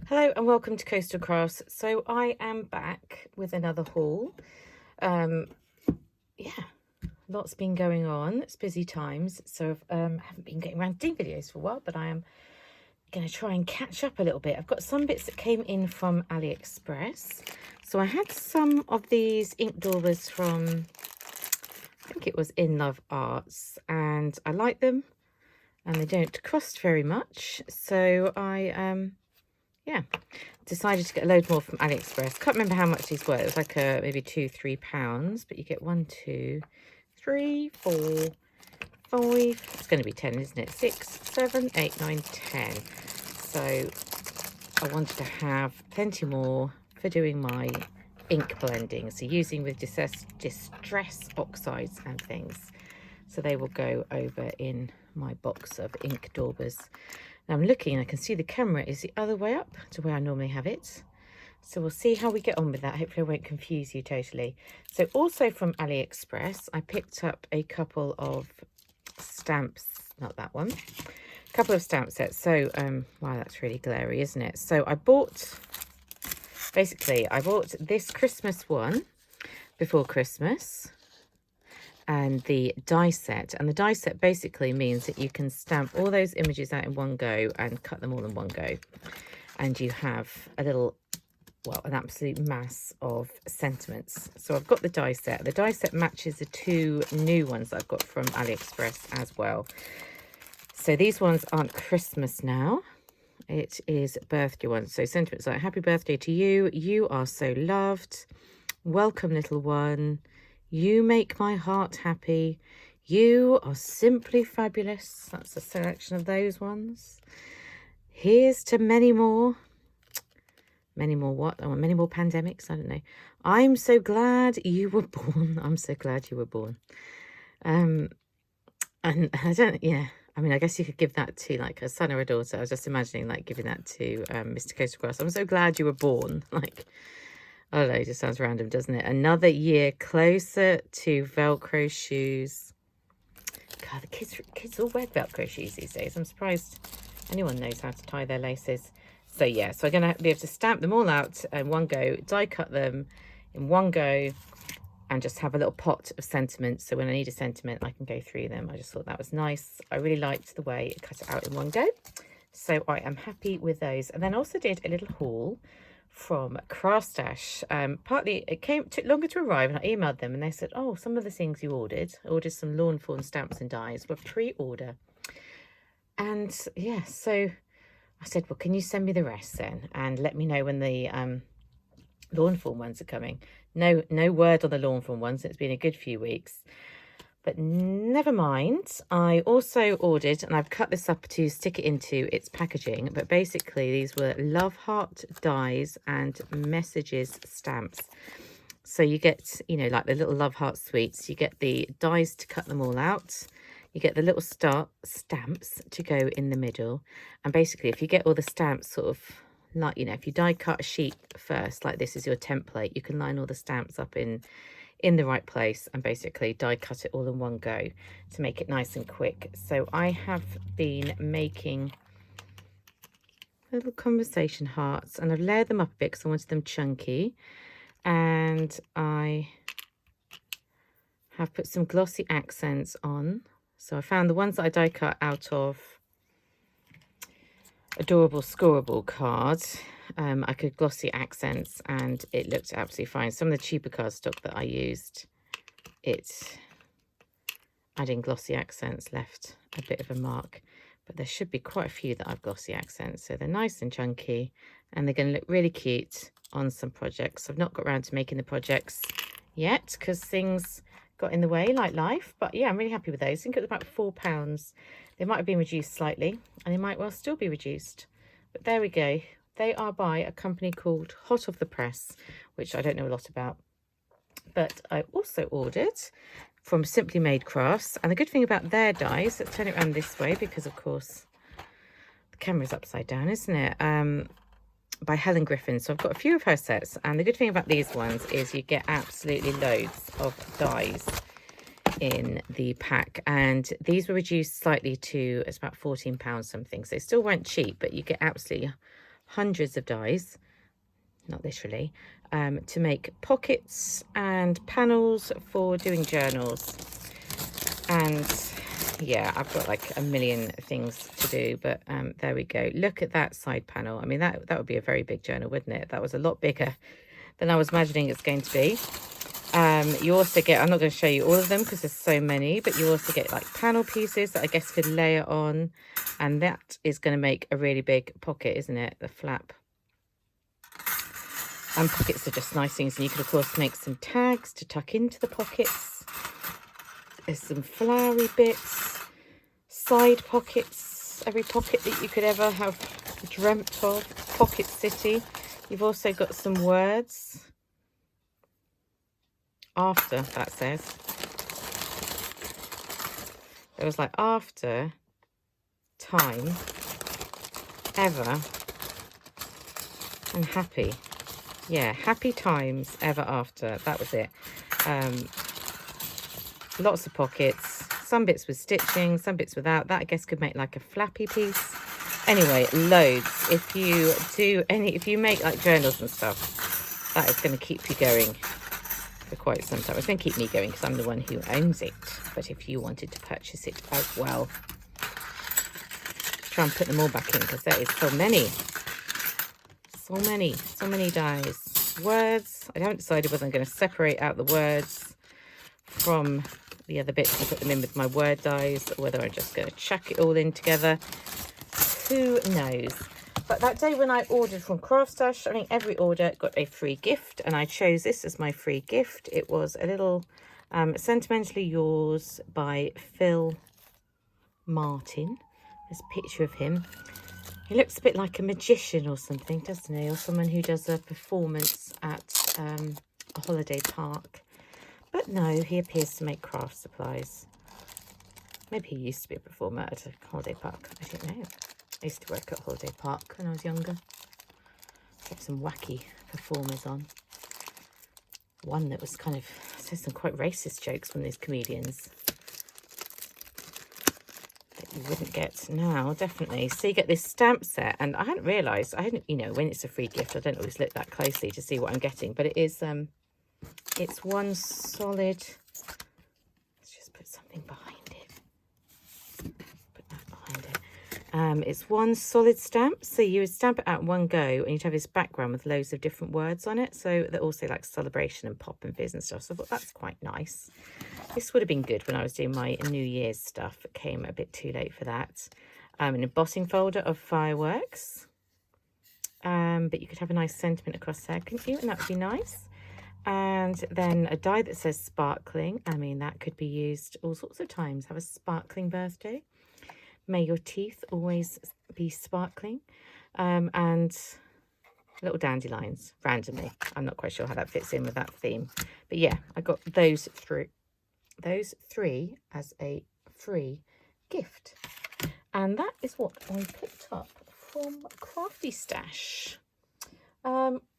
Hello and welcome to Coastal Crafts. So I am back with another haul. Yeah, lots been going on. It's busy times, so I haven't been getting around to doing videos for a while, but I am going to try and catch up a little bit. I've got some bits that came in from AliExpress. So I had some of these ink daubers from, I think it was In Love Arts, and I like them and they don't cost very much. So I yeah, decided to get a load more from AliExpress. Can't remember how much these were. It was like maybe £2-3, but you get 1, 2, 3, 4, 5. It's going to be 10, isn't it? 6, 7, 8, 9, 10. So I wanted to have plenty more for doing my ink blending. So using with distress oxides and things. So they will go over in my box of ink daubers. Now I'm looking, I can see the camera is the other way up to where I normally have it. So we'll see how we get on with that. Hopefully I won't confuse you totally. So also from AliExpress, I picked up a couple of stamps, not that one, a couple of stamp sets. So, wow, that's really glary, isn't it? So I bought this Christmas one before Christmas, and the die set. And the die set basically means that you can stamp all those images out in one go and cut them all in one go. And you have a little, well, an absolute mass of sentiments. So I've got the die set. The die set matches the two new ones that I've got from AliExpress as well. So these ones aren't Christmas now. It is birthday ones. So sentiments like, happy birthday to you. You are so loved. Welcome, little one. You make my heart happy. You are simply fabulous. That's a selection of those ones. Here's to many more. Many more what? Oh, many more pandemics? I don't know. I'm so glad you were born. I'm so glad you were born. And I don't, yeah. I mean, I guess you could give that to like a son or a daughter. I was just imagining like giving that to Mr. Coastal Grass. I'm so glad you were born. Like, I don't know, it just sounds random, doesn't it? Another year closer to Velcro shoes. God, the kids all wear Velcro shoes these days. I'm surprised anyone knows how to tie their laces. So yeah, so I'm going to be able to stamp them all out in one go, die cut them in one go, and just have a little pot of sentiments. So when I need a sentiment, I can go through them. I just thought that was nice. I really liked the way it cut it out in one go. So I am happy with those. And then I also did a little haul from Craftstash. Partly it took longer to arrive, and I emailed them and they said, oh, some of the things you ordered some lawn fawn stamps and dies were pre-order. And yeah, so I said, well, can you send me the rest then and let me know when the lawn fawn ones are coming? No word on the lawn fawn ones. It's been a good few weeks. But never mind. I also ordered, and I've cut this up to stick it into its packaging, but basically these were love heart dies and messages stamps. So you get, you know, like the little love heart sweets, you get the dies to cut them all out. You get the little stamps to go in the middle. And basically if you get all the stamps sort of like, you know, if you die cut a sheet first, like this is your template, you can line all the stamps up in the right place and basically die cut it all in one go to make it nice and quick. So I have been making little conversation hearts, and I've layered them up a bit because I wanted them chunky, and I have put some glossy accents on. So I found the ones that I die cut out of Adorable Scoreable cards. I could glossy accents and it looked absolutely fine. Some of the cheaper cardstock that I used, adding glossy accents left a bit of a mark, but there should be quite a few that I've glossy accents. So they're nice and chunky and they're going to look really cute on some projects. I've not got around to making the projects yet because things got in the way like life, but yeah, I'm really happy with those. I think it was about £4. They might have been reduced slightly and they might well still be reduced, but there we go. They are by a company called Hot Off the Press, which I don't know a lot about. But I also ordered from Simply Made Crafts. And the good thing about their dies, let's turn it around this way because, of course, the camera's upside down, isn't it? By Helen Griffin. So I've got a few of her sets. And the good thing about these ones is you get absolutely loads of dies in the pack. And these were reduced slightly to, it's about £14 something. So they still weren't cheap, but you get absolutely hundreds of dies, not literally, to make pockets and panels for doing journals. And yeah, I've got like a million things to do, but there we go. Look at that side panel. I mean, that would be a very big journal, wouldn't it? That was a lot bigger than I was imagining it's going to be. You also get, I'm not going to show you all of them because there's so many, but you also get like panel pieces that I guess could layer on, and that is going to make a really big pocket, isn't it? The flap. And pockets are just nice things, and you could of course make some tags to tuck into the pockets. There's some flowery bits, side pockets, every pocket that you could ever have dreamt of. Pocket City. You've also got some words. After, that says. It was like after, time, ever, and happy. Yeah, happy times, ever after. That was it. Lots of pockets. Some bits with stitching, some bits without. That I guess could make like a flappy piece. Anyway, loads. If you make like journals and stuff, that is going to keep you going for quite some time. It's going to keep me going because I'm the one who owns it. But if you wanted to purchase it as well, try and put them all back in because there is so many. So many dies. Words. I haven't decided whether I'm going to separate out the words from the other bits and put them in with my word dies, or whether I'm just going to chuck it all in together. Who knows? But that day when I ordered from Craftstash, I think every order got a free gift, and I chose this as my free gift. It was a little Sentimentally Yours by Phil Martin. There's a picture of him. He looks a bit like a magician or something, doesn't he? Or someone who does a performance at a holiday park. But no, he appears to make craft supplies. Maybe he used to be a performer at a holiday park. I don't know. I used to work at a holiday park when I was younger. Kept some wacky performers on. One that was kind of said some quite racist jokes from these comedians that you wouldn't get now, definitely. So you get this stamp set, and I hadn't realised, you know, when it's a free gift, I don't always look that closely to see what I'm getting, but it is, it's one solid, let's just put something behind it. Put that behind it. It's one solid stamp, so you would stamp it out in one go, and you'd have this background with loads of different words on it. So they're also like celebration and pop and fizz and stuff. So I thought that's quite nice. This would have been good when I was doing my New Year's stuff. It came a bit too late for that. An embossing folder of fireworks. But you could have a nice sentiment across there, couldn't you? And that would be nice. And then a die that says sparkling. I mean, that could be used all sorts of times. Have a sparkling birthday. May your teeth always be sparkling. And little dandelions randomly. I'm not quite sure how that fits in with that theme. But yeah, I got those three as a free gift. And that is what I picked up from Craftstash.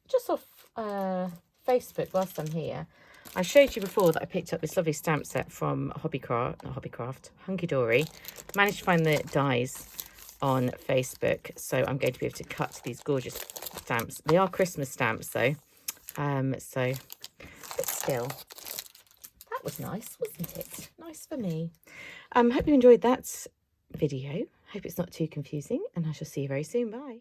Just off Facebook whilst I'm here. I showed you before that I picked up this lovely stamp set from Hobbycraft, Hunky Dory. Managed to find the dies on Facebook, so I'm going to be able to cut these gorgeous stamps. They are Christmas stamps though, but still, that was nice, wasn't it? Nice for me. Hope you enjoyed that video. Hope it's not too confusing, and I shall see you very soon. Bye.